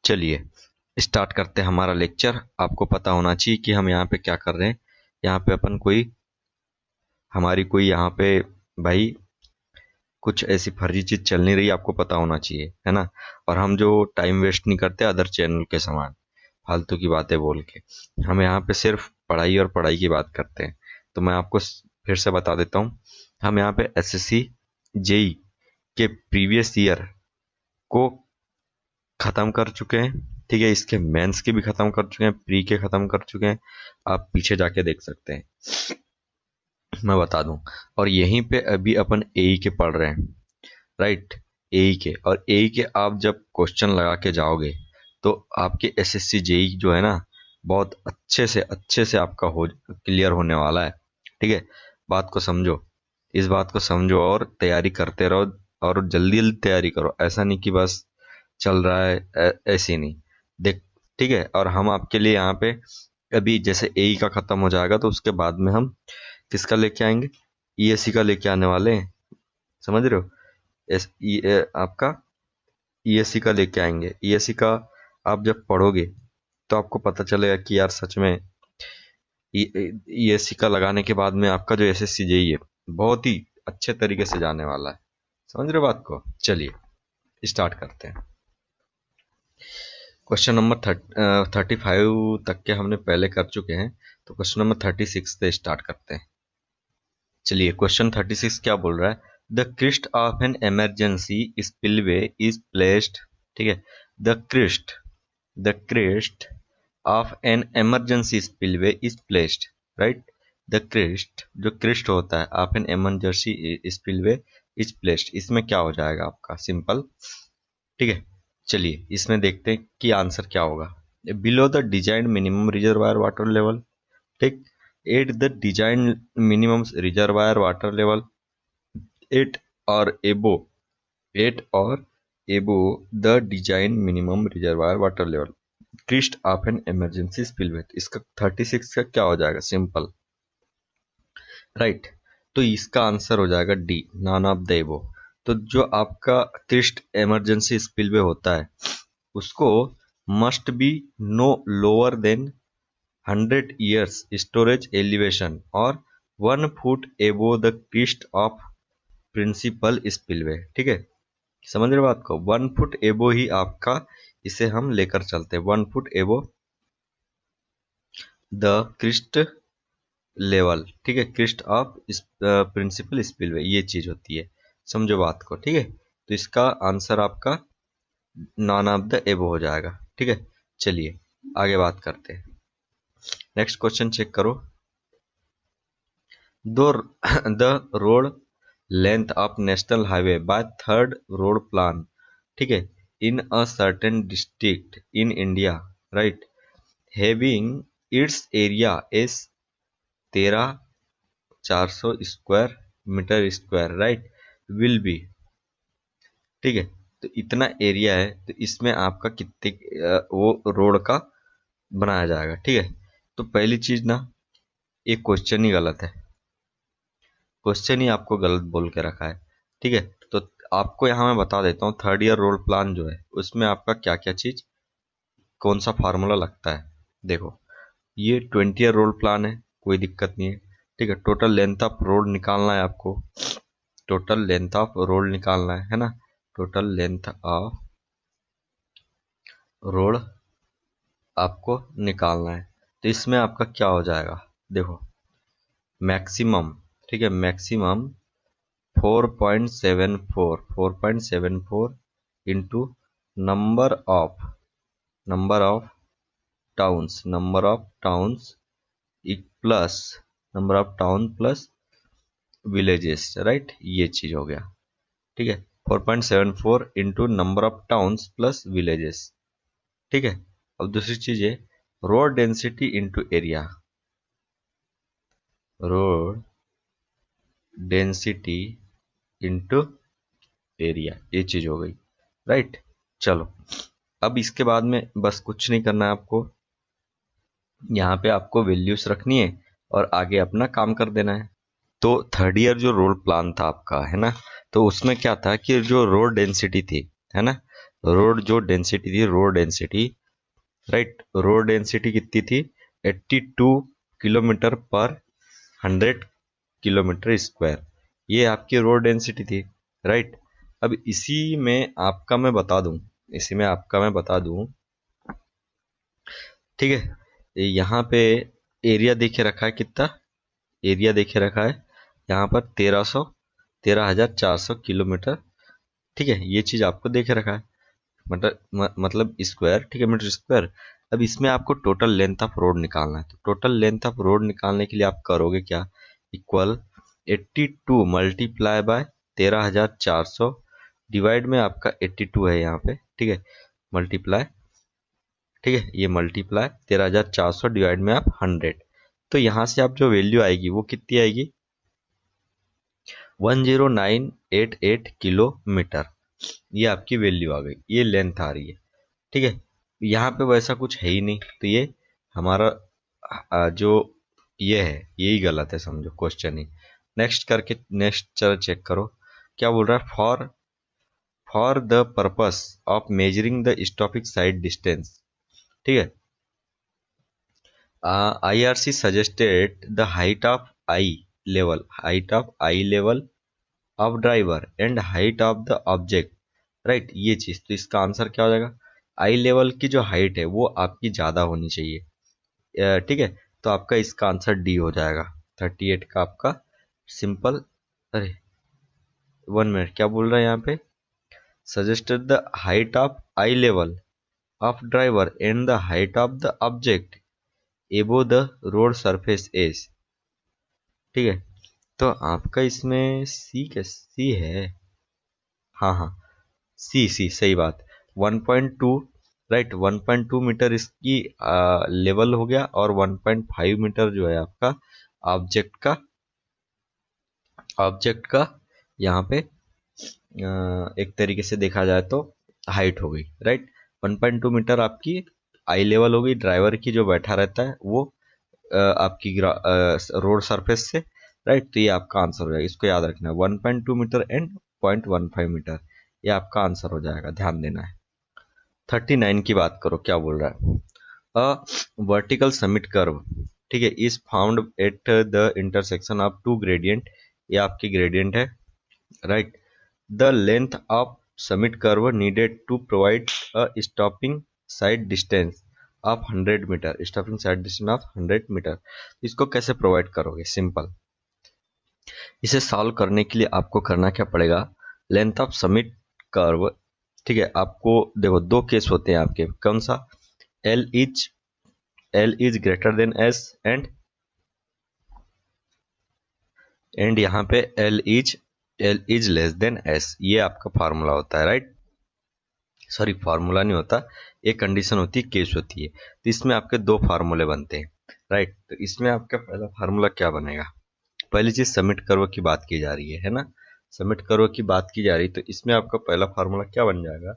चलिए स्टार्ट करते हैं हमारा लेक्चर। आपको पता होना चाहिए कि हम यहाँ पे क्या कर रहे हैं। यहाँ पे अपन कोई यहाँ पे भाई कुछ ऐसी फर्जी चीज चल नहीं रही, आपको पता होना चाहिए, है ना। और हम जो टाइम वेस्ट नहीं करते अदर चैनल के समान फालतू की बातें बोल के। हम यहाँ पे सिर्फ पढ़ाई और पढ़ाई की बात करते हैं। तो मैं आपको फिर से बता देता हूँ। हम यहाँ पे एसएससी जेई के प्रीवियस ईयर को खत्म कर चुके हैं। ठीक है, इसके मेंस के भी खत्म कर चुके हैं, प्री के खत्म कर चुके हैं। आप पीछे जाके देख सकते हैं, मैं बता दूं। और यहीं पे अभी अपन एई के पढ़ रहे हैं, राइट। एई के, और एई के आप जब क्वेश्चन लगा के जाओगे तो आपके एसएससी जेई जो है ना, बहुत अच्छे से आपका हो क्लियर होने वाला है। ठीक है, बात को समझो, इस बात को समझो और तैयारी करते रहो। और जल्दी जल्दी तैयारी करो, ऐसा नहीं कि बस चल रहा है ऐसे नहीं। देख, ठीक है। और हम आपके लिए यहाँ पे अभी जैसे एई का खत्म हो जाएगा तो उसके बाद में हम किसका लेके आएंगे, ईएससी का लेके आने वाले हैं, समझ रहे हो। आपका ईएससी का लेके आएंगे। ईएससी का आप जब पढ़ोगे तो आपको पता चलेगा कि यार सच में ईएससी का लगाने के बाद में आपका जो एसएससी जेई है बहुत ही अच्छे तरीके से जाने वाला है। समझ रहे हो बात को। चलिए स्टार्ट करते हैं। क्वेश्चन नंबर 35 तक के हमने पहले कर चुके हैं, तो क्वेश्चन नंबर 36 से स्टार्ट करते हैं। चलिए क्वेश्चन 36 क्या बोल रहा है। The crest of an emergency spillway is placed. ठीक है, the crest of an emergency spillway is placed, right. The crest, जो क्रिस्ट होता है, of an emergency spillway is placed, इसमें क्या हो जाएगा आपका, सिंपल। ठीक है, चलिए इसमें देखते हैं कि आंसर क्या होगा। Below the design minimum reservoir water level. ठीक, at the design minimum reservoir water level, at or above at or above the design minimum reservoir water level, crest of an emergency spillway. इसका 36 का क्या हो जाएगा, simple, right. तो इसका answer हो जाएगा डी, नॉन ऑफ द एबो। तो जो आपका क्रिस्ट इमरजेंसी स्पिलवे होता है उसको must be no lower than 100 years storage elevation और 1 foot above the crest of principal spillway. ठीक है, समझ रहे बात को। 1 फुट एबो ही आपका, इसे हम लेकर चलते हैं 1 foot above the Christ level. ठीक है, क्रिस्ट ऑफ प्रिंसिपल स्पिलवे, ये चीज होती है, समझो बात को। ठीक है, तो इसका आंसर आपका नॉन ऑफ द एबो हो जाएगा। ठीक है, चलिए आगे बात करते हैं। नेक्स्ट क्वेश्चन चेक करो। The road length of national highway by third road plan, ठीक है, in a certain district in India, right, having its area as 13,400 square metre square, right, will be. ठीक है, तो इतना एरिया है, तो इसमें आपका कितने वो रोड का बनाया जाएगा। ठीक है, तो पहली चीज ना, एक क्वेश्चन ही गलत है, क्वेश्चन ही आपको गलत बोल के रखा है। ठीक है, तो आपको यहाँ मैं बता देता हूँ, थर्ड ईयर रोड प्लान जो है उसमें आपका क्या क्या चीज, कौन सा फार्मूला लगता है। देखो, ये 20 ईयर रोड प्लान है, कोई दिक्कत नहीं है। ठीक है, टोटल लेंथ ऑफ रोड निकालना है आपको, टोटल लेंथ ऑफ रोड निकालना है ना। टोटल लेंथ ऑफ रोड आपको निकालना है, तो इसमें आपका क्या हो जाएगा, देखो, मैक्सिमम, ठीक है, maximum 4.74 into number of towns plus number of town plus villages, right, ये चीज हो गया। ठीक है, 4.74 into number of towns plus villages. ठीक है, अब दूसरी चीज है road density into area, road density into area, ये चीज हो गई, राइट। चलो, अब इसके बाद में बस कुछ नहीं करना है आपको, यहाँ पे आपको वैल्यूज रखनी है और आगे अपना काम कर देना है। तो थर्ड ईयर जो रोड प्लान था आपका, है ना, तो उसमें क्या था कि जो रोड डेंसिटी थी, है ना, रोड जो डेंसिटी थी, road density, right, road density कितनी थी? 82 किलोमीटर पर 100 किलोमीटर स्क्वायर, ये आपकी रोड डेंसिटी थी, राइट। अब इसी में आपका मैं बता दूं, ठीक है, यहाँ पे एरिया देखे रखा है कितना, एरिया देखे रखा है यहाँ पर 13,400 किलोमीटर, ठीक है, ये चीज आपको देखे रखा है, मतलब स्क्वायर, ठीक है, मीटर स्क्वायर। अब इसमें आपको टोटल लेंथ ऑफ रोड निकालना है, तो टोटल लेंथ ऑफ रोड निकालने के लिए आप करोगे क्या, इक्वल 82 मल्टीप्लाई बाय 13,400 डिवाइड में आपका 82 है यहाँ पे, ठीक है, मल्टीप्लाई, ठीक है, ये मल्टीप्लाई 13,400 डिवाइड में आप 100, तो यहाँ से आप जो वैल्यू आएगी वो कितनी आएगी, 10988 किलोमीटर, ये आपकी वैल्यू आ गई, ये लेंथ आ रही है, ठीक है। यहाँ पे वैसा कुछ है ही नहीं, तो ये हमारा जो ये है यही गलत है, समझो, क्वेश्चन ही। नेक्स्ट चलो चेक करो, क्या बोल रहा है, for the purpose of measuring the stopping sight distance, ठीक है, IRC suggested the height of eye level of driver and height of the object, right, ये चीज, तो इसका आंसर क्या हो जाएगा, आई लेवल की जो हाइट है वो आपकी ज्यादा होनी चाहिए, ठीक है, तो आपका इसका आंसर डी हो जाएगा, 38 का आपका सिंपल। अरे 1 मिनट, क्या बोल रहा है यहाँ पे, suggested the height of eye level of driver and the height of the object above the road surface edge, ठीक है, तो आपका इसमें सी है, हाँ हाँ, सी सही बात, 1.2, राइट, 1.2 मीटर इसकी लेवल हो गया, और 1.5 मीटर जो है आपका ऑब्जेक्ट का यहाँ पे एक तरीके से देखा जाए तो हाइट हो गई, राइट, 1.2 मीटर आपकी आई लेवल हो गई, ड्राइवर की जो बैठा रहता है वो आपकी रोड सरफेस से, राइट, तो ये आपका आंसर हो जाएगा, इसको याद रखना है, 1.2 मीटर एंड 0.15 मीटर, ये आपका आंसर हो जाएगा, ध्यान देना है। 39 की बात करो, क्या बोल रहा है, अ वर्टिकल समिट कर्व, ठीक है, is found at the intersection of two gradient, ये आपकी ग्रेडियंट है, right, the length of summit curve needed to provide a stopping sight distance of 100 metre, stopping sight distance of 100 metre, इसको कैसे provide करोगे, simple, इसे solve करने के लिए आपको करना क्या पड़ेगा, लेंथ ऑफ समिट कर्व, ठीक है, आपको देखो दो केस होते हैं आपके, कौन सा, L is greater than S and यहाँ पे L is less then S, ये आपका फार्मूला होता है, राइट, सॉरी फार्मूला नहीं होता, एक कंडीशन होती है, केस होती है, तो इसमें आपके दो फार्मूले बनते हैं, राइट, तो इसमें आपका पहला फार्मूला क्या बनेगा, पहली चीज समिट कर्व की बात की जा रही है ना, समिट कर्व की बात की जा रही है, तो इसमें आपका पहला फार्मूला क्या बन जाएगा,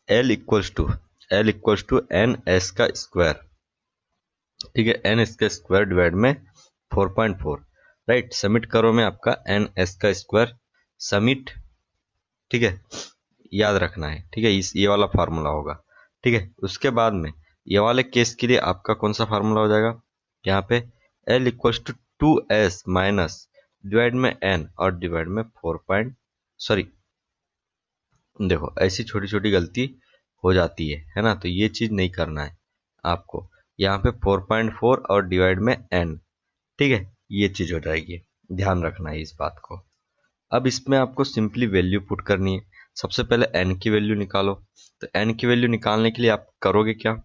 L equals to N S का स्क्वायर, ठीक है, एन एस का स्क्वायर डिवाइड में 4.4, राइट, समिट कर्व में आपका एन एस का स्क्वायर समिट, ठीक है, याद रखना है, ठीक है, ये वाला फार्मूला होगा, ठीक है, उसके बाद में ये वाले केस के लिए आपका कौन सा फार्मूला हो जाएगा, यहाँ पे L equals to 2s minus divide में n और डिवाइड में 4. देखो ऐसी छोटी छोटी गलती हो जाती है ना, तो ये चीज नहीं करना है आपको, यहाँ पे 4.4 और डिवाइड में n, ठीक है, ये चीज हो जाएगी, ध्यान रखना है इस बात को। अब इसमें आपको सिंपली वैल्यू पुट करनी है, सबसे पहले n की वैल्यू निकालो, तो n की वैल्यू निकालने के लिए आप करोगे क्या,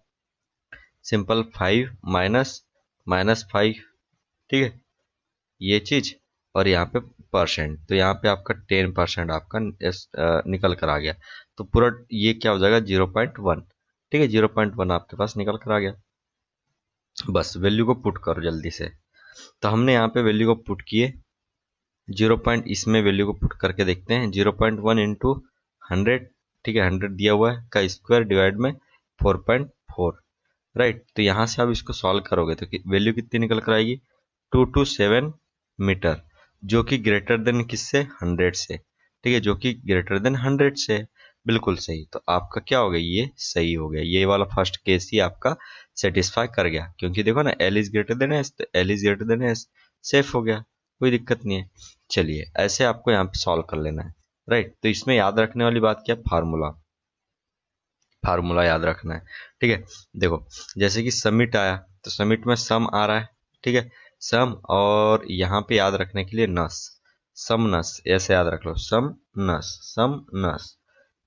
सिंपल 5 माइनस 5, ठीक है, ये चीज, और यहाँ पे परसेंट, तो यहाँ पे आपका 10% आपका निकल कर आ गया, तो पूरा ये क्या हो जाएगा 0.1, ठीक है, 0.1 आपके पास निकल कर आ गया, बस वैल्यू को पुट करो जल्दी से, तो हमने यहाँ पे वैल्यू को पुट किए, इसमें वैल्यू को पुट करके देखते हैं, 0.1 इंटू 100, ठीक है, 100 दिया हुआ है का स्क्वायर डिवाइड में 4.4, राइट, तो यहाँ से आप इसको सॉल्व करोगे तो वैल्यू कितनी निकल कर आएगी, 227 मीटर, जो कि ग्रेटर देन किससे, 100 से, ठीक है, जो कि ग्रेटर देन 100 से है। बिल्कुल सही, तो आपका क्या हो गया, ये सही हो गया, ये वाला फर्स्ट केस ही आपका सेटिस्फाई कर गया, क्योंकि देखो ना L is greater than S, तो L is greater than S, safe हो गया, कोई दिक्कत नहीं है। चलिए ऐसे आपको यहाँ पे सॉल्व कर लेना है, राइट। तो इसमें याद रखने वाली बात क्या, फार्मूला, फार्मूला याद रखना है। ठीक है, देखो जैसे कि समिट आया, तो समिट में सम आ रहा है, ठीक है, सम, और यहाँ पे याद रखने के लिए नस, सम नस, ऐसे याद रख लो, सम नस, सम नस।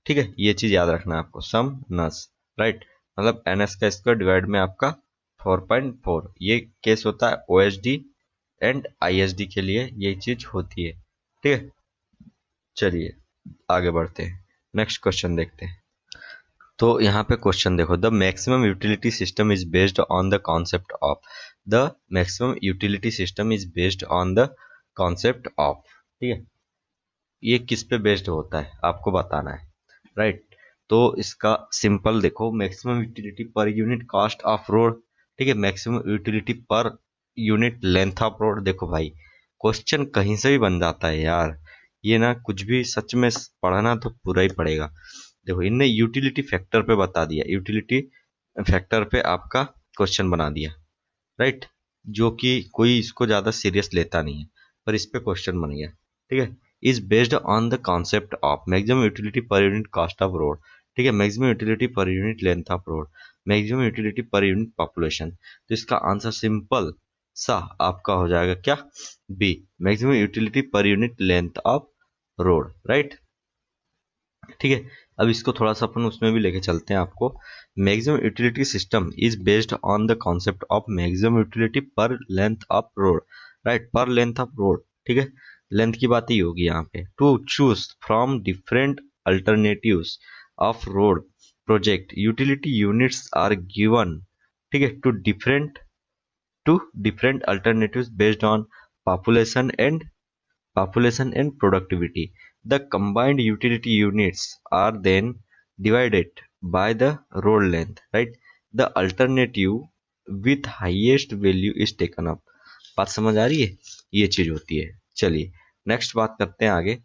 ठीक है, ये चीज याद रखना है आपको, सम नस, राइट, मतलब एन एस का स्क्वायर डिवाइड में आपका 4.4, ये केस होता है O H D and I S D के लिए, ये चीज होती है। ठीक है, चलिए आगे बढ़ते हैं, नेक्स्ट क्वेश्चन देखते हैं। तो यहाँ पे क्वेश्चन देखो, the maximum utility system is based on the concept of, the maximum utility system is based on the concept of, ठीक है, ये किस पे बेस्ड होता है आपको बताना है, राइट। तो इसका सिंपल देखो, maximum utility per unit cost of road, ठीक है, maximum utility per unit length of road. देखो भाई, क्वेश्चन कहीं से भी बन जाता है यार, ये ना कुछ भी सच में पढ़ना तो पूरा ही पड़ेगा। देखो इनने यूटिलिटी फैक्टर पे बता दिया, यूटिलिटी फैक्टर पे आपका क्वेश्चन बना दिया, राइट, जो कि कोई इसको ज्यादा सीरियस लेता नहीं है, पर इस पे क्वेश्चन बन गया। ठीक है, is based on the concept of maximum utility per unit cost of road, ठीक है, maximum utility per unit length of road, maximum utility per unit population. तो इसका आंसर सिंपल सा आपका हो जाएगा क्या, B, maximum utility per unit length of road, right. ठीक है, अब इसको थोड़ा सा अपन उसमें भी लेके चलते हैं आपको। Maximum utility system is based on the concept of maximum utility per length of road, right, per length of road. ठीक है, लेंथ की बात ही होगी यहाँ पे, to choose from different alternatives of road project utility units are given, ठीक है, to different alternatives based on population and productivity. The combined utility units are then divided by the road length, right? The alternative with highest value is taken up. बात समझ आ रही है, ये चीज होती है। चलिए नेक्स्ट बात करते हैं आगे,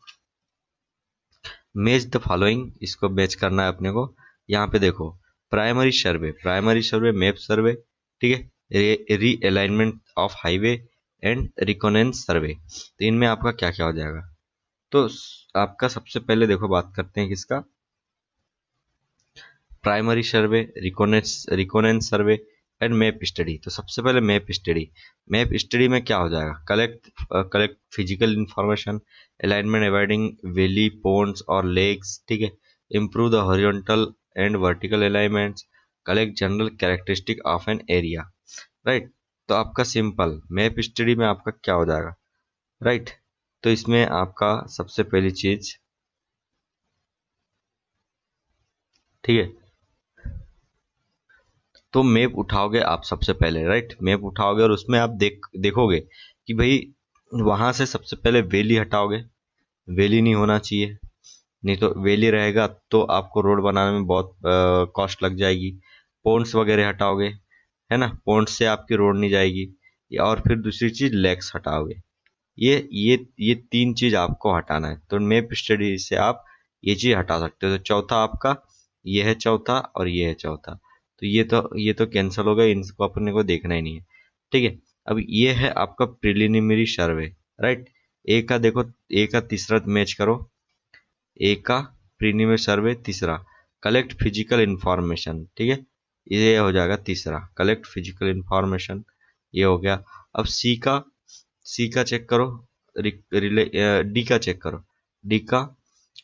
मैच द फॉलोइंग, इसको मैच करना है अपने को। यहाँ पे देखो, प्राइमरी सर्वे, प्राइमरी सर्वे, मैप सर्वे, ठीक है, री अलाइनमेंट ऑफ हाईवे एंड रिकोनेंस सर्वे, तो इनमें आपका क्या क्या हो जाएगा। तो आपका सबसे पहले देखो बात करते हैं किसका, primary survey, reconnaissance survey and map study. तो सबसे पहले मैप स्टडी, मैप स्टडी में क्या हो जाएगा, collect physical information, alignment avoiding valley ponds और लेक्स, ठीक है, improve the horizontal and vertical alignments, collect general characteristic of an area, right. तो आपका सिंपल मैप स्टडी में आपका क्या हो जाएगा, राइट। तो इसमें आपका सबसे पहली चीज, ठीक है, तो मैप उठाओगे आप सबसे पहले, राइट, मैप उठाओगे और उसमें आप देखोगे कि भाई वहां से सबसे पहले वैली हटाओगे, वैली नहीं होना चाहिए, नहीं तो वैली रहेगा तो आपको रोड बनाने में बहुत कॉस्ट लग जाएगी। पॉन्ड्स वगैरह हटाओगे, है ना, पॉन्ड्स से आपकी रोड नहीं जाएगी। और फिर दूसरी चीज लेक्स हटाओगे, ये तीन चीज आपको हटाना है, तो मैप स्टडी से आप ये चीज हटा सकते हो। तो चौथा आपका ये है चौथा, और ये है चौथा, तो ये तो कैंसिल हो गए, इनको अपने को देखना ही नहीं है। ठीक है, अब ये है आपका प्रिलिमिनरी सर्वे, राइट। ए का देखो, ए का तीसरा मैच करो, ए का प्रीलिमिनरी सर्वे तीसरा, कलेक्ट फिजिकल इंफॉर्मेशन, ठीक है, ये हो जाएगा तीसरा, कलेक्ट फिजिकल इंफॉर्मेशन, ये हो गया। अब सी का चेक करो, डी का चेक करो, डी का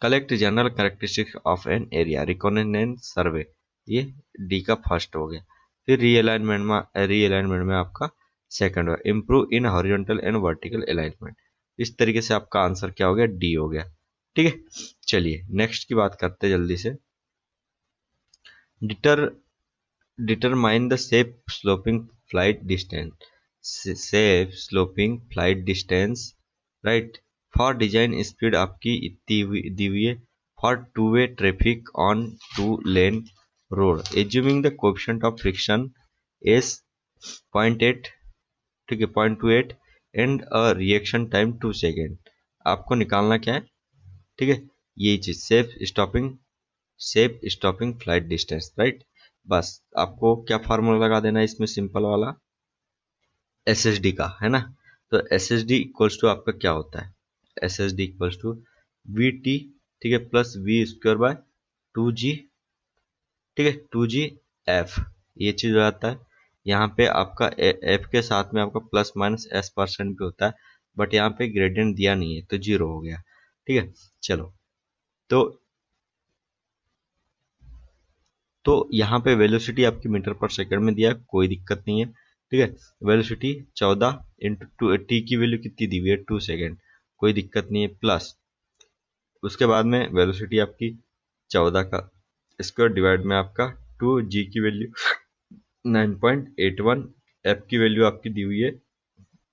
collect general characteristics of an area, reconnaissance survey, ये डी का फर्स्ट हो गया। फिर रीअलाइनमेंट में आपका सेकंड हुआ, improve in horizontal and vertical alignment. इस तरीके से आपका आंसर क्या हो गया, डी हो गया। ठीक है, चलिए नेक्स्ट की बात करते हैं जल्दी से। Deter determine the safe sloping flight distance, right, for design speed आपकी इतनी दी हुई है, for two way traffic on two lane road, assuming the coefficient of friction S 0.8, ठीक है, 0.28 and a reaction time 2 second. आपको निकालना क्या है, ठीक है, यही चीज safe stopping flight distance, right. बस आपको क्या फार्मूला लगा देना है इसमें, सिंपल वाला एस एस डी का, है ना। तो S S D equals to आपका क्या होता है, S S D equals to V T, ठीक है, plus V square by 2g, ठीक है, 2g f, ये चीज हो जाता है। यहाँ पे आपका एफ के साथ में आपका प्लस माइनस s% भी होता है, बट यहाँ पे ग्रेडियंट दिया नहीं है तो जीरो हो गया, ठीक है। चलो, तो यहाँ पे वेलोसिटी आपकी मीटर पर सेकंड में दिया है, कोई दिक्कत नहीं है, ठीक है। वेलोसिटी 14 इंटू टू, टी की वैल्यू कितनी दी हुई है 2 सेकेंड, कोई दिक्कत नहीं है, प्लस उसके बाद में वेलोसिटी आपकी 14 का स्क्वायर डिवाइड में आपका 2g की वैल्यू 9.81, एफ की वैल्यू आपकी दी हुई है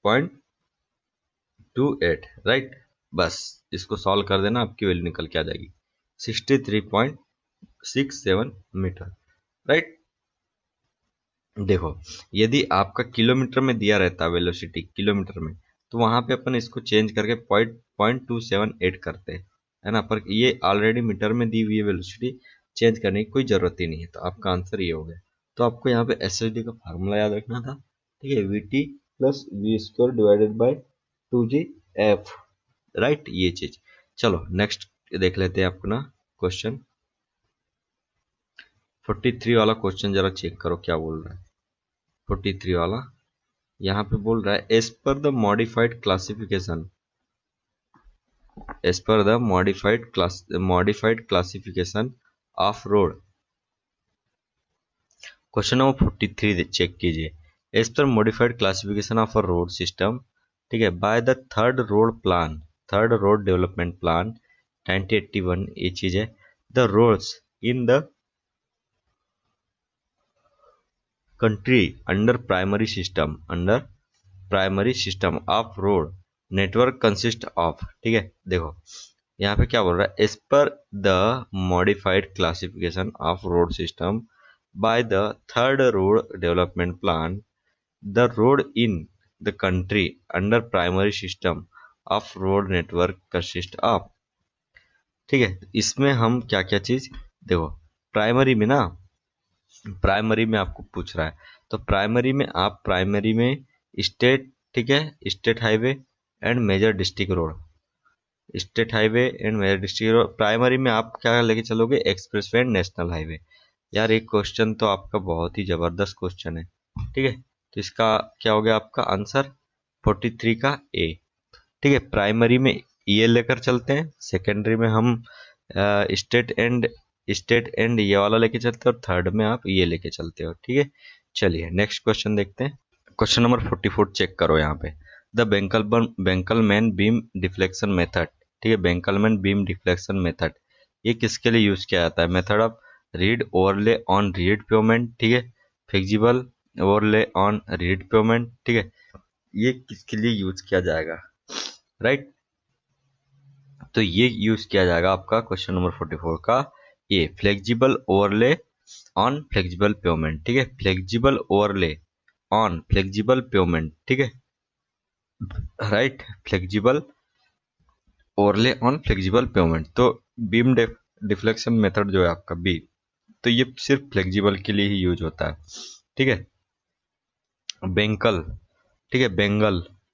0.28, राइट। बस इसको सॉल्व कर देना, आपकी वैल्यू निकल के आ जाएगी 63.67 मीटर, राइट। देखो, यदि आपका किलोमीटर में दिया रहता वेलोसिटी किलोमीटर में, तो वहां पे अपन इसको चेंज करके 0.278 करते हैं, है ना। पर ये ऑलरेडी मीटर में दी हुई है वेलोसिटी, चेंज करने की कोई जरूरत ही नहीं है, तो आपका आंसर ये हो गया। तो आपको यहाँ पे एस एस डी का फार्मूला याद रखना था, ठीक है, V T plus V square divided by 2g f, right, ये चीज। चलो नेक्स्ट देख लेते हैं अपना क्वेश्चन 43 वाला क्वेश्चन, जरा चेक करो क्या बोल रहा है। 43 वाला यहाँ पे बोल रहा है as per the modified classification, as per the modified classification of road. Question number 43 check कीजिए, as per modified classification of a road system, ठीक है, by the third road development plan 1981, ये चीज है, the roads in the country under primary system of road network consist of, ठीक है। देखो यहाँ पे क्या बोल रहा है, as per the modified classification of road system by the third road development plan, the road in the country under primary system of road network consist of, ठीक है। इसमें हम क्या क्या चीज, देखो प्राइमरी में आपको पूछ रहा है, तो प्राइमरी में स्टेट, ठीक है, state highway and major district road, state highway and major district road. Primary में आप क्या लेके चलोगे, एक्सप्रेसवे एंड नेशनल हाईवे। यार एक क्वेश्चन तो आपका बहुत ही जबरदस्त क्वेश्चन है, ठीक है। तो इसका क्या हो गया आपका आंसर 43 का ए, ठीक है। प्राइमरी में ये लेकर चलते हैं, सेकेंडरी में हम स्टेट एंड ये वाला लेके चलते हैं, और थर्ड में आप ये लेके चलते हो, ठीक है। चलिए नेक्स्ट क्वेश्चन देखते हैं। क्वेश्चन नंबर 44 चेक करो यहाँ पे, द बेंकलमैन बीम डिफ्लेक्शन मेथड, ठीक है, बेंकलमैन बीम डिफ्लेक्शन मेथड, ये किसके लिए यूज किया जाता है, method of read overlay on read payment, ठीक है, flexible overlay on read payment, ठीक है, ये किसके लिए यूज किया जाएगा, राइट। तो ये यूज किया जाएगा आपका क्वेश्चन नंबर 44 का ये flexible overlay on flexible pavement, ठीक है, flexible overlay on flexible pavement, ठीक है, right, flexible overlay on flexible pavement. तो बीम डिफ्लेक्शन मेथड जो है आपका बी, तो ये सिर्फ फ्लेक्सिबल के लिए ही यूज होता है, ठीक है। बेंकल, ठीक है,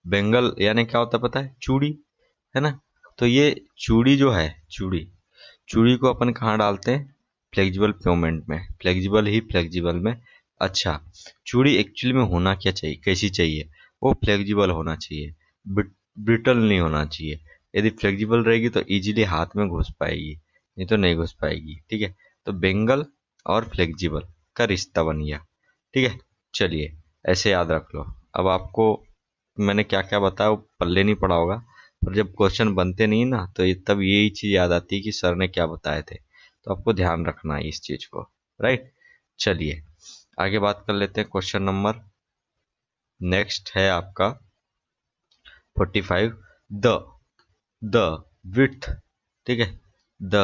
बेंगल यानी क्या होता है पता है, चूड़ी, है ना। तो ये चूड़ी जो है, चूड़ी को अपन कहाँ डालते हैं, फ्लेक्सिबल पेमेंट में, फ्लेक्सिबल में। अच्छा, चूड़ी एक्चुअली में होना क्या चाहिए, कैसी चाहिए, वो फ्लेक्सिबल होना चाहिए, ब्रिटल नहीं होना चाहिए। यदि फ्लेक्सिबल रहेगी तो इजीली हाथ में घुस पाएगी, नहीं तो नहीं घुस पाएगी, ठीक है। तो बेंगल और फ्लेक्सिबल का रिश्ता बन गया, ठीक है। चलिए ऐसे याद रख लो। अब आपको मैंने क्या क्या बताया वो पल्ले नहीं पड़ा होगा, पर जब क्वेश्चन बनते नहीं ना, तो तब यही चीज याद आती है कि सर ने क्या बताए थे, तो आपको ध्यान रखना है इस चीज को, राइट। चलिए आगे बात कर लेते हैं। क्वेश्चन नंबर नेक्स्ट है आपका 45, द द विड्थ, ठीक है, the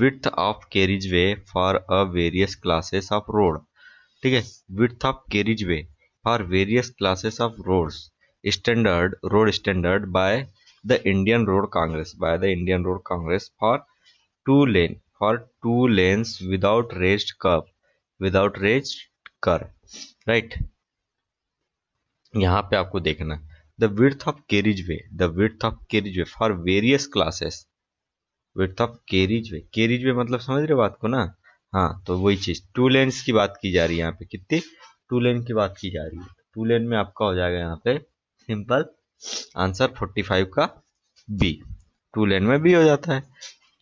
width of carriage way for a various classes of road, ठीक है, width of carriage way for various classes of road standard by the Indian Road Congress, by the Indian Road Congress for two lanes without raised kerb, without raised kerb, right. यहाँ पे आपको देखना the width of carriage way, the width of carriage way for various classes, width of carriage way मतलब समझ रहे हो बात को ना। हाँ, तो वही चीज, टू लेन्स की बात की जा रही है यहाँ पे, कितनी, टू लेन की बात की जा रही है। टू लेन में आपका हो जाएगा यहाँ पे सिंपल आंसर 45 का बी, टू लेन में बी हो जाता है।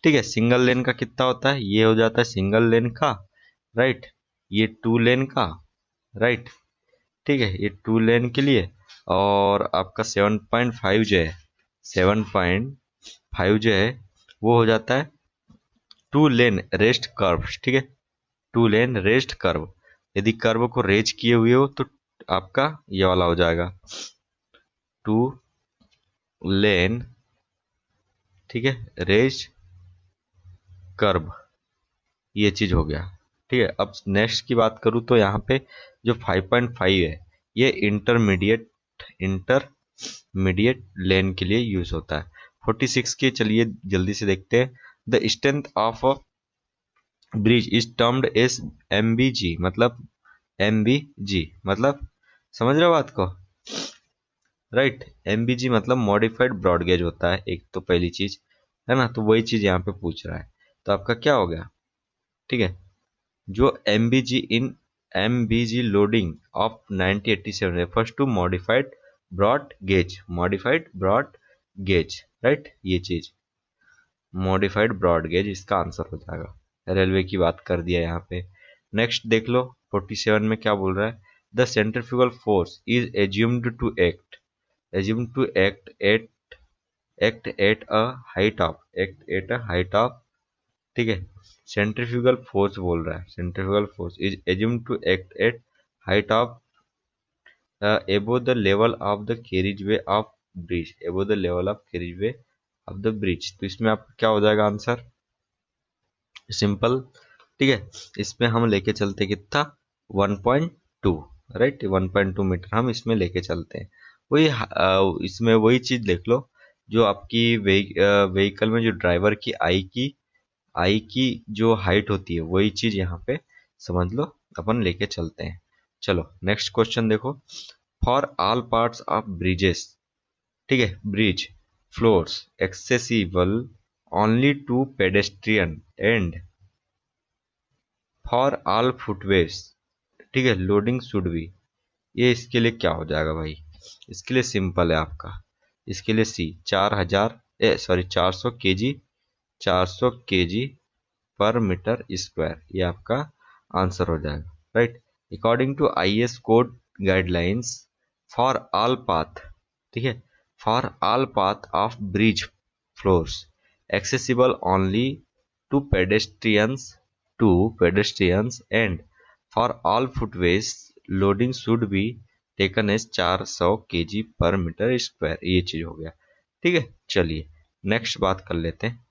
ठीक है, सिंगल लेन का कितना होता है, ये हो जाता है सिंगल लेन का, राइट, ये टू लेन का, राइट। ठीक है, ये टू लेन के लिए, और आपका 7.5 जो है, 7.5 जो है वो हो जाता है टू लेन रेस्ट कर्व। ठीक है, टू लेन रेस्ट कर्व, यदि कर्व को रेज किए हुए हो तो आपका ये वाला हो जाएगा टू लेन, ठीक है, रेज कर्व, ये चीज हो गया। ठीक है, अब नेक्स्ट की बात करूं तो यहाँ पे जो 5.5 है ये इंटरमीडिएट लेन के लिए यूज होता है। 46 के चलिए जल्दी से देखते हैं। The strength of bridge is termed as MBG, मतलब एमबीजी मतलब समझ रहे हो बात को, राइट। एमबीजी मतलब मॉडिफाइड ब्रॉड गेज होता है, एक तो पहली चीज है ना, तो वही चीज यहाँ पे पूछ रहा है, तो आपका क्या हो गया। ठीक है, जो MBG loading of 1987 refers to modified broad gauge, right, ये चीज मॉडिफाइड ब्रॉड गेज इसका आंसर हो जाएगा। रेलवे की बात कर दिया यहाँ पे। नेक्स्ट देख लो 47 में क्या बोल रहा है, the centrifugal force is assumed to act at a height of, ठीक है, सेंट्रीफ्यूगल फोर्स बोल रहा है, centrifugal force is assumed to act at height of above the level of the carriageway of bridge, above the level of carriageway of the bridge। तो इसमें आपका क्या हो जाएगा आंसर, सिंपल। ठीक है, इसमें हम लेके चलते कितना 1.2, राइट, 1.2 मीटर हम इसमें लेके चलते हैं। वही इसमें वही चीज देख लो, जो आपकी व्हीकल में जो ड्राइवर की आई की जो हाइट होती है वही चीज यहाँ पे समझ लो अपन लेके चलते हैं। चलो नेक्स्ट क्वेश्चन देखो, for all parts of bridges, ठीक है, bridge floors accessible only to pedestrian and for all footways, ठीक है, लोडिंग शुड बी, ये इसके लिए क्या हो जाएगा भाई, इसके लिए सिंपल है आपका, इसके लिए C 400 KG, 400 KG per metre square, ये आपका आंसर हो जाएगा, right. According to IS code guidelines for all path, ठीक है, for all path of bridge floors accessible only to pedestrians and for all footways loading should be taken as 400 KG per metre square, ये चीज हो गया। ठीक है, चलिए next बात कर लेते हैं।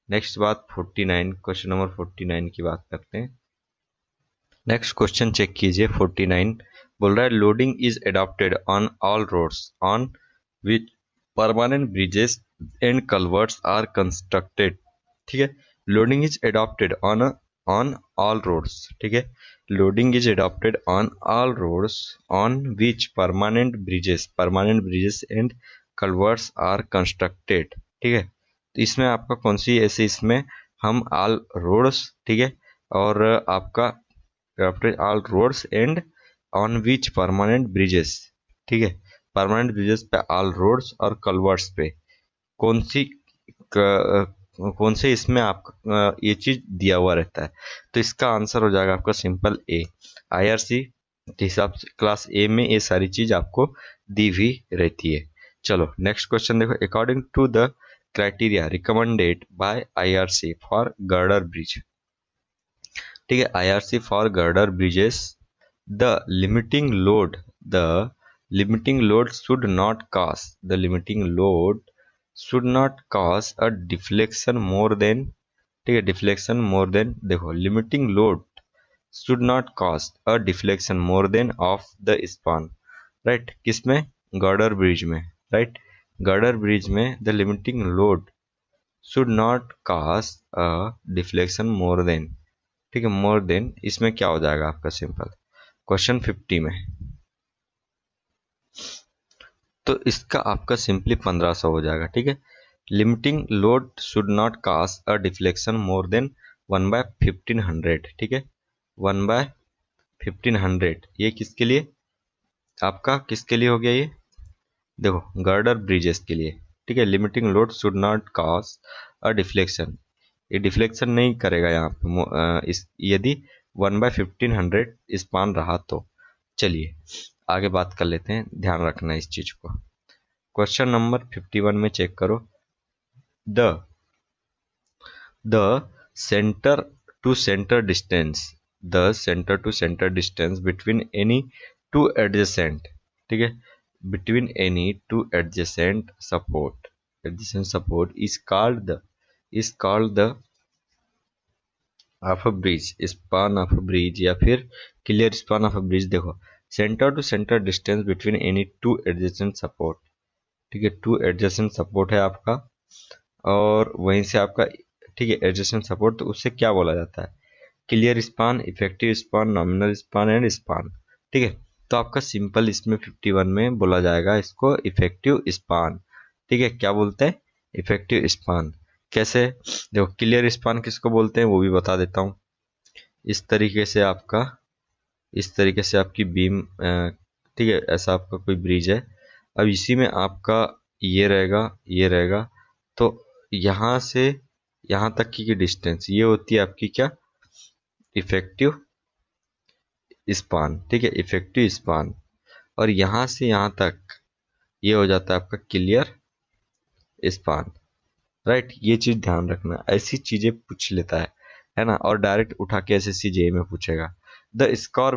नेक्स्ट बात 49, क्वेश्चन नंबर 49 की बात करते हैं। नेक्स्ट क्वेश्चन चेक कीजिए 49 बोल रहा है loading is adopted on all roads on which permanent bridges and culverts are constructed. ठीक है, loading is adopted on all roads, ठीक है, loading is adopted on all roads on which permanent bridges and culverts are constructed. ठीक है, तो इसमें आपका कौन सी ऐसे, इसमें हम ऑल रोड्स, ठीक है, और आपका all roads and on which permanent bridges, ठीक है, परमानेंट ब्रिजेस पे ऑल रोड्स और कल्वर्ट्स पे कौन से इसमें आपका ये चीज दिया हुआ रहता है, तो इसका आंसर हो जाएगा आपका सिंपल ए। आईआरसी के हिसाब से क्लास ए में ये सारी चीज आपको दी हुई रहती है। चलो नेक्स्ट क्वेश्चन देखो, according to the criteria recommended by IRC for girder bridge, ठीक है, IRC for girder bridges the limiting load should not cause a deflection more than, ठीक है, डिफ्लेक्शन मोर देन, देखो limiting load should not cause a deflection more than of the span, right, किसमें, girder bridge में, right, girder bridge में the limiting load should not cast a deflection more than, ठीक है, more than, इसमें क्या हो जाएगा आपका सिंपल क्वेश्चन 50 में, तो इसका आपका सिंपली 1500 हो जाएगा, ठीक है। Limiting load should not cast a deflection more than 1/1500, ठीक है, 1/1500, ये किसके लिए, आपका किसके लिए हो गया ये, देखो गर्डर ब्रिजेस के लिए, ठीक है। Limiting load should not cause a deflection, ये डिफ्लेक्शन नहीं करेगा यहाँ पे इस यदि 1/1500 स्पान रहा तो। चलिए आगे बात कर लेते हैं, ध्यान रखना इस चीज को। क्वेश्चन नंबर 51 में चेक करो, the the centre to centre distance, the centre to centre distance between any two adjacent, ठीक है, between any two adjacent support is called the of a bridge, span of a bridge या फिर clear span of a bridge. देखो centre to centre distance between any two adjacent support, ठीक है, to adjacent support है आपका, और वहीं से आपका, ठीक है, एडजेसेंट सपोर्ट, तो उससे क्या बोला जाता है, clear span, effective span, nominal span and span, ठीक है। तो आपका सिंपल इसमें 51 में बोला जाएगा इसको इफेक्टिव स्पान, ठीक है, क्या बोलते हैं, इफेक्टिव स्पान। कैसे, देखो क्लियर स्पान किसको बोलते हैं वो भी बता देता हूँ। इस तरीके से आपका, इस तरीके से आपकी बीम, ठीक है, ऐसा आपका कोई ब्रिज है, अब इसी में आपका ये रहेगा, ये रहेगा, तो यहाँ से यहाँ तक की डिस्टेंस ये होती है आपकी क्या, इफेक्टिव स्पान, ठीक है, इफेक्टिव स्पान, और यहां से यहां तक ये हो जाता है आपका क्लियर स्पान, राइट। ये चीज ध्यान रखना, ऐसी चीजें पूछ लेता है ना, और डायरेक्ट उठा के एसएससी जेईई में पूछेगा। The score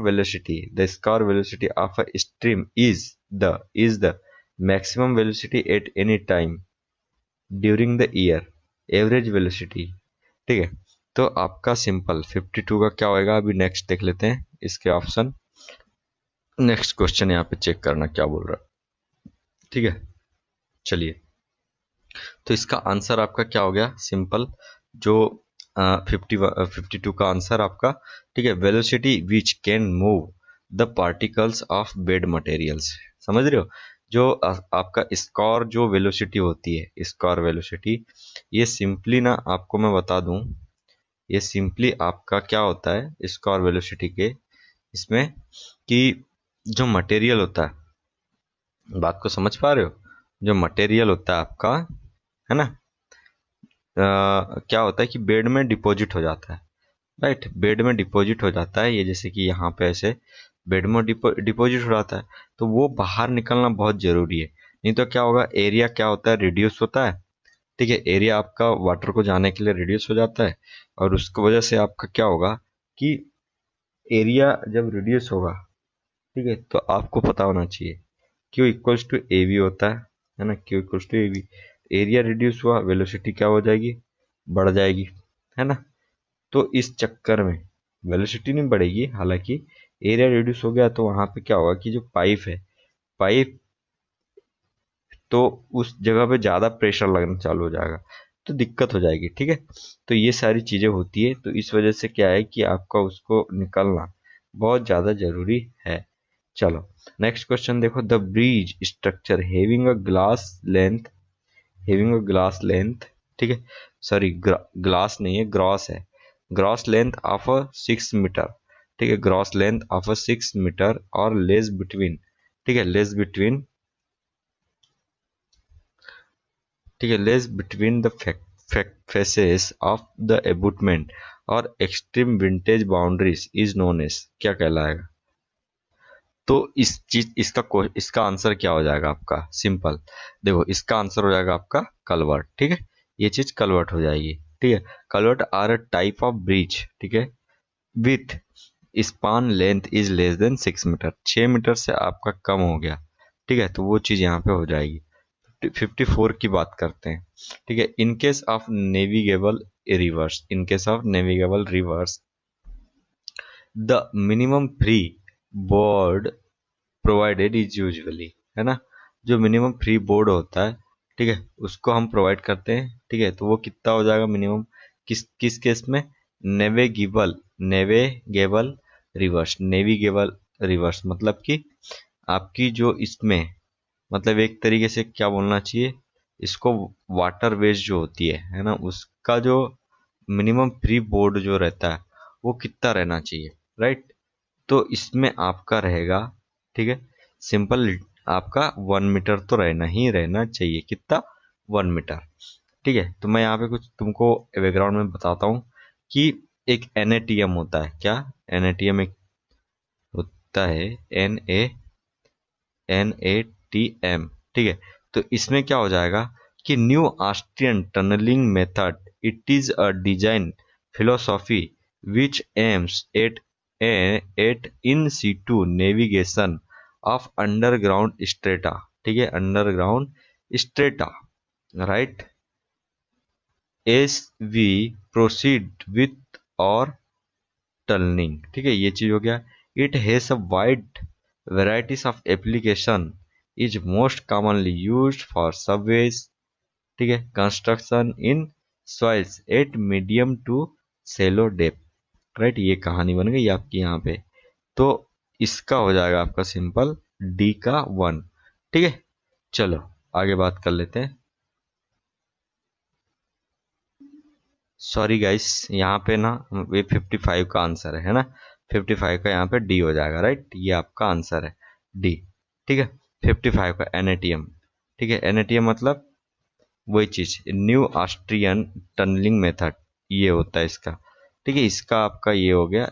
velocity of a stream is the maximum velocity at any time during the year, average velocity, ठीक है। तो आपका सिंपल 52 का क्या होएगा, अभी नेक्स्ट देख लेते हैं इसके ऑप्शन। नेक्स्ट क्वेश्चन यहाँ पे चेक करना क्या बोल रहा है, ठीक है। चलिए तो इसका आंसर आपका क्या हो गया सिंपल, जो 52 का आंसर आपका, ठीक है, velocity which can move the particles of bed materials, समझ रहे हो, जो आपका स्कोर जो वेलोसिटी होती है, स्कोर वेलोसिटी, ये सिंपली ना आपको मैं बता दूं, ये सिंपली आपका क्या होता है स्कोर वेलोसिटी के इसमें, कि जो मटेरियल होता है, बात को समझ पा रहे हो, जो मटेरियल होता है आपका, है ना, क्या होता है कि बेड में डिपॉजिट हो जाता है, राइट, बेड में डिपॉजिट हो जाता है, ये जैसे कि यहाँ पे ऐसे बेड में डिपॉजिट हो जाता है, तो वो बाहर निकलना बहुत जरूरी है, नहीं तो क्या होगा, एरिया क्या होता है, रिड्यूस होता है, ठीक है, एरिया आपका वाटर को जाने के लिए रिड्यूस हो जाता है, और उसकी वजह से आपका क्या होगा कि एरिया जब रिड्यूस होगा, ठीक है, तो आपको पता होना चाहिए Q equals to A V होता है ना, Q equals to A V, area reduce हुआ, वेलोसिटी क्या हो जाएगी, बढ़ जाएगी, है ना। तो इस चक्कर में वेलोसिटी नहीं बढ़ेगी, हालांकि एरिया रिड्यूस हो गया तो वहां पे क्या होगा कि जो पाइप है, पाइप, तो उस जगह पे ज्यादा प्रेशर लगना चालू हो जाएगा, तो दिक्कत हो जाएगी, ठीक है। तो ये सारी चीजें होती है, तो इस वजह से क्या है कि आपका उसको निकलना बहुत ज्यादा जरूरी है। चलो नेक्स्ट क्वेश्चन देखो, the bridge structure having a glass length, ठीक है, सॉरी ग्लास नहीं है, ग्रॉस है, gross length of a 6 metre, ठीक है, gross length of a 6 metre और लेस बिटवीन, ठीक है, लेस बिटवीन, ठीक है, less between the faces of the abutment और extreme vintage boundaries is known as, क्या कहलाएगा, तो इसका आंसर क्या हो जाएगा आपका सिंपल, देखो इसका आंसर हो जाएगा आपका कलवर्ट, ठीक है, ये चीज कलवर्ट हो जाएगी, ठीक है। Culvert are a type of bridge, ठीक है, with span length is less than 6 metre, 6 metre से आपका कम हो गया, ठीक है, तो वो चीज यहाँ पे हो जाएगी। 54 की बात करते हैं, ठीक है, इन case of navigable reverse, in case of navigable reverse the minimum free board provided is usually, है ना, जो मिनिमम फ्री बोर्ड होता है ठीक है, उसको हम प्रोवाइड करते हैं। ठीक है, तो वो कितना हो जाएगा मिनिमम, किस किस केस में, नेवेगेबल, नेवेगेबल रिवर्स, नेविगेबल रिवर्स मतलब कि आपकी जो इसमें, मतलब एक तरीके से क्या बोलना चाहिए इसको, वाटर वेज जो होती है ना, उसका जो मिनिमम फ्री बोर्ड जो रहता है वो कितना रहना चाहिए, राइट। तो इसमें आपका रहेगा, ठीक है, सिंपल, आपका 1 मीटर तो रहना चाहिए, कितना, 1 मीटर। ठीक है, तो मैं यहाँ पे कुछ तुमको बैकग्राउंड में बताता हूँ कि एक NATM होता है, क्या, NATM एक होता है, NATM। ठीक है, तो इसमें क्या हो जाएगा कि new Austrian tunnelling method, it is a design philosophy which aims at in situ navigation of underground strata. ठीक है, underground strata, right, as we proceed with our tunnelling. ठीक है, ये चीज हो गया। It has a wide varieties of application, is most commonly used for subways, ठीक है, construction in soils at medium to shallow depth, right. ये कहानी बन गई आपकी यहाँ पे। तो इसका हो जाएगा आपका सिंपल डी का 1। ठीक है, चलो आगे बात कर लेते हैं। सॉरी गाइस, यहाँ पे ना ये 55 का आंसर है ना, 55 का यहाँ पे डी हो जाएगा, राइट, ये आपका आंसर है डी। ठीक है, 55 का NATM। ठीक है, NATM मतलब वही चीज, न्यू ऑस्ट्रियन टनलिंग मेथड, ये होता है इसका। ठीक है, इसका आपका ये हो गया।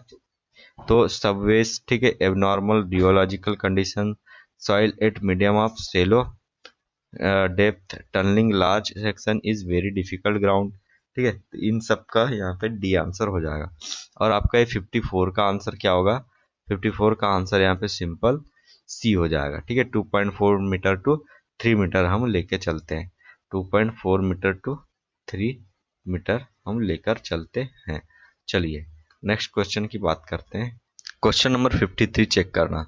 तो सबवेज, ठीक है, abnormal rheological condition, soil at medium of shallow depth, tunnelling large section is very difficult ground. ठीक है, तो इन सब का यहाँ पे डी आंसर हो जाएगा। और आपका ये 54 का आंसर क्या होगा, 54 का आंसर यहाँ पे सिंपल सी हो जाएगा। ठीक है, 2.4 मीटर टू 3 मीटर हम लेके चलते हैं, 2.4 मीटर टू 3 मीटर हम लेकर चलते हैं। चलिए नेक्स्ट क्वेश्चन की बात करते हैं। क्वेश्चन नंबर 53 चेक करना।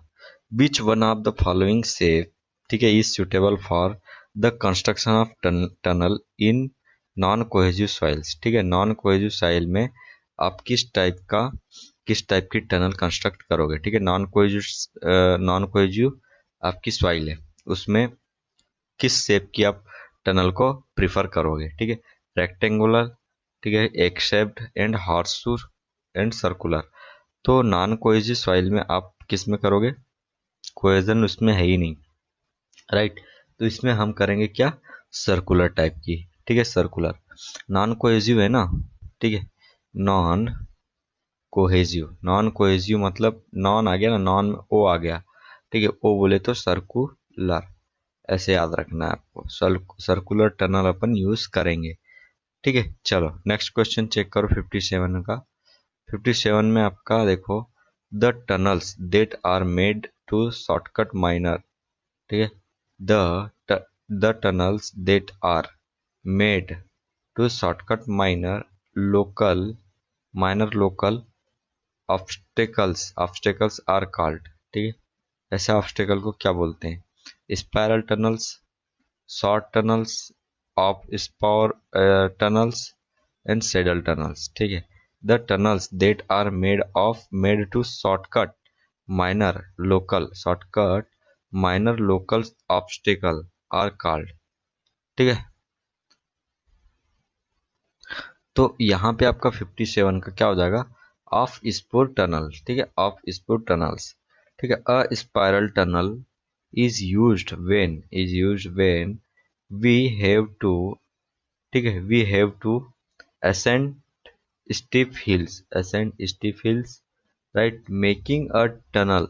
Which one of the following से, ठीक है, is suitable for the construction of tunnel in non cohesive soils. ठीक है, नॉन कोहेसिव सॉइल में आप किस टाइप की टनल कंस्ट्रक्ट करोगे। ठीक है, नॉन कोहेसिव आपकी सॉइल है, उसमें किस शेप की आप टनल को प्रिफर करोगे। ठीक है, रेक्टेंगुलर, ठीक है, एक shaped and horseshoe and circular. तो नॉन कोहेसिव सॉइल में आप किस में करोगे, कोहेजन उसमें है ही नहीं, राइट। तो इसमें हम करेंगे क्या, सर्कुलर टाइप की। ठीक है, सर्कुलर, नॉन कोहेसिव है ना। ठीक है, नॉन नॉन कोहेसिव मतलब नॉन आ गया ना, नॉन ओ आ गया। ठीक है, ओ बोले तो सर्कुलर, ऐसे याद रखना है आपको, सर्कुलर टनल अपन यूज करेंगे। ठीक है, चलो नेक्स्ट क्वेश्चन चेक करो 57 का। 57 में आपका देखो, the tunnels that are made to shortcut minor. ठीक है, the tunnels that are made to shortcut minor local obstacles are called. ठीक है, ऐसे ऑब्स्टेकल को क्या बोलते हैं, spiral tunnels, short tunnels, off spur tunnels and saddle tunnels. ठीक है, the tunnels that are made to shortcut minor local obstacle are called. ठीक है, तो यहाँ पे आपका 57 का क्या हो जाएगा, ऑफ स्पूर टनल। ठीक है, ऑफ स्पूर टनल्स। ठीक है, a spiral tunnel is used when we have to, ठीक है, we have to ascend ascend steep hills, right, making a tunnel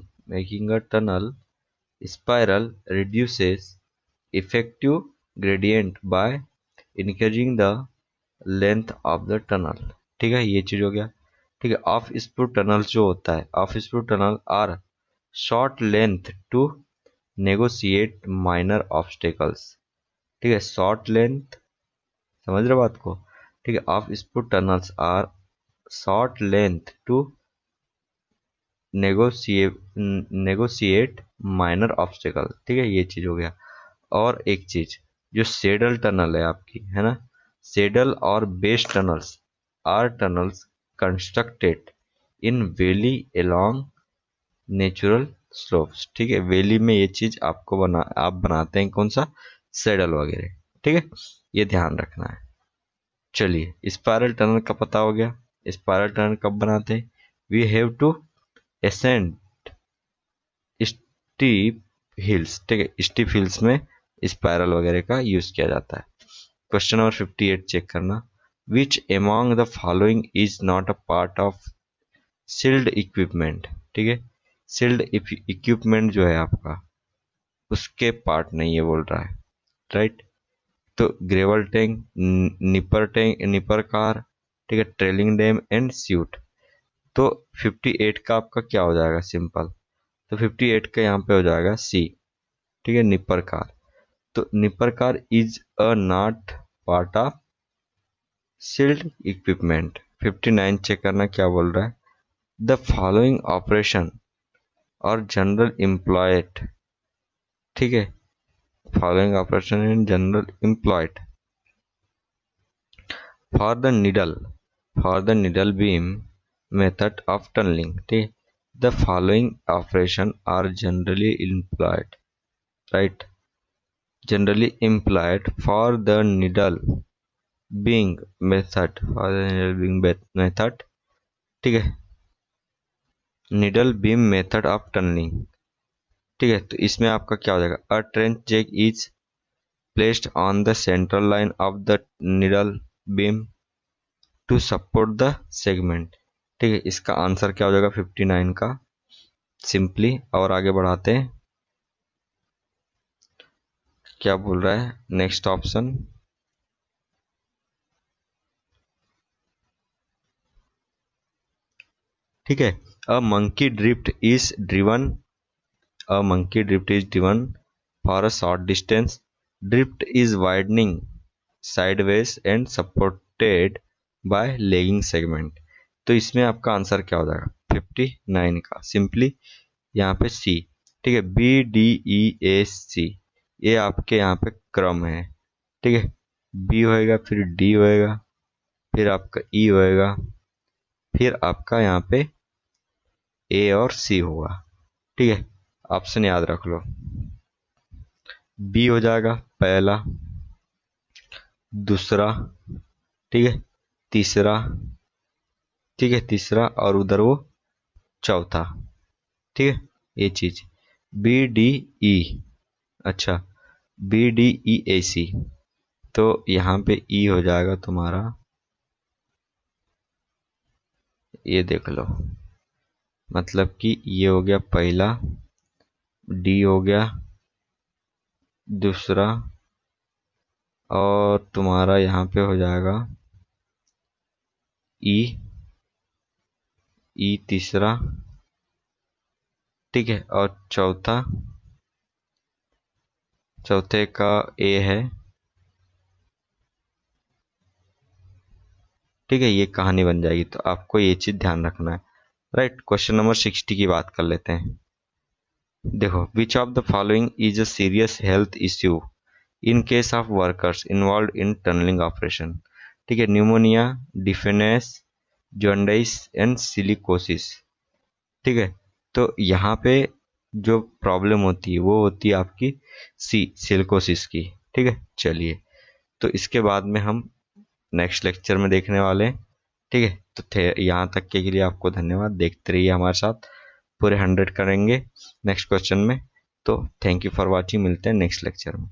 spiral reduces effective gradient by increasing the length of the tunnel। ठीक है, ये चीज हो गया। ठीक है, ऑफ स्पूर टनल जो होता है, off spur tunnel are short length to negotiate minor obstacles. ठीक है, शॉर्ट लेंथ, समझ रहे हो बात को। ठीक है, off spur tunnels are short length to negotiate minor obstacle. ठीक है, ये चीज हो गया। और एक चीज, जो सेडल टनल है आपकी, है ना, सेडल और base tunnels are tunnels constructed in valley along natural slopes. ठीक है, वैली में ये चीज आप बनाते हैं, कौन सा, सेडल वगैरह। ठीक है, ये ध्यान रखना है। चलिए, स्पाइरल टनल का पता हो गया। स्पाइरल टनल कब बनाते हैं? We have to ascend steep hills. ठीक है, स्टीप हिल्स में स्पाइरल वगैरह का यूज किया जाता है। क्वेश्चन नंबर 58 चेक करना। Which among the following is not a part of sealed equipment. ठीक है, सील्ड इक्विपमेंट जो है आपका, उसके पार्ट नहीं है बोल रहा है, राइट। तो ग्रेवल टैंक, निपर कार, ठीक है, ट्रेलिंग डैम एंड स्यूट। तो 58 का आपका क्या हो जाएगा, सिंपल। तो 58 का यहाँ पे हो जाएगा सी। ठीक है, निपर कार। तो nipper car is a not part of sealed equipment. 59 check करना क्या बोल रहा है। The following operation are general employed. ठीक है, following operation in general employed for the needle beam method of tunneling. ठीक है, the following operation are generally employed, right, generally employed for the needle beam method। ठीक है, needle beam method of tunneling। ठीक है, तो इसमें आपका क्या हो जाएगा, a trench jack is placed on the central line of the needle beam to support the segment. ठीक है, इसका आंसर क्या हो जाएगा 59 का, सिंपली। और आगे बढ़ाते हैं, क्या बोल रहा है नेक्स्ट ऑप्शन। ठीक है, a monkey drift is driven for a short distance. Drift is widening sideways and supported by legging segment. तो इसमें आपका आंसर क्या हो जाएगा 59 का, सिंपली यहाँ पे सी। ठीक है, BDEAC, ये आपके यहाँ पे क्रम है। ठीक है, बी होएगा, फिर डी होएगा, फिर आपका ई होएगा, फिर आपका यहाँ पे ए और सी होगा। ठीक है, ऑप्शन याद रख लो। बी हो जाएगा पहला, दूसरा, ठीक है, तीसरा, ठीक है, तीसरा, और उधर वो चौथा। ठीक है, ये चीज BDE। अच्छा, BDEAC। तो यहाँ पे ई हो जाएगा तुम्हारा, ये देख लो, मतलब कि ये हो गया पहला, डी हो गया दूसरा, और तुम्हारा यहाँ पे हो जाएगा ई, ई तीसरा, ठीक है, और चौथे का ए है। ठीक है, ये कहानी बन जाएगी, तो आपको ये चीज ध्यान रखना है, राइट। क्वेश्चन नंबर 60 की बात कर लेते हैं। देखो, which of the following is a serious health issue in case of workers involve in tunnelling operation. ठीक है, pneumonia, deafness, jaundice and silicosis. ठीक है, तो यहाँ पे जो प्रॉब्लम होती है वो होती है आपकी सिलिकोसिस की। ठीक है, चलिए, तो इसके बाद में हम नेक्स्ट लेक्चर में देखने वाले हैं। ठीक है, तो यहाँ तक के लिए आपको धन्यवाद, देखते रहिए हमारे साथ, पूरे 100 करेंगे नेक्स्ट क्वेश्चन में। तो थैंक यू फॉर वॉचिंग, मिलते हैं नेक्स्ट लेक्चर में।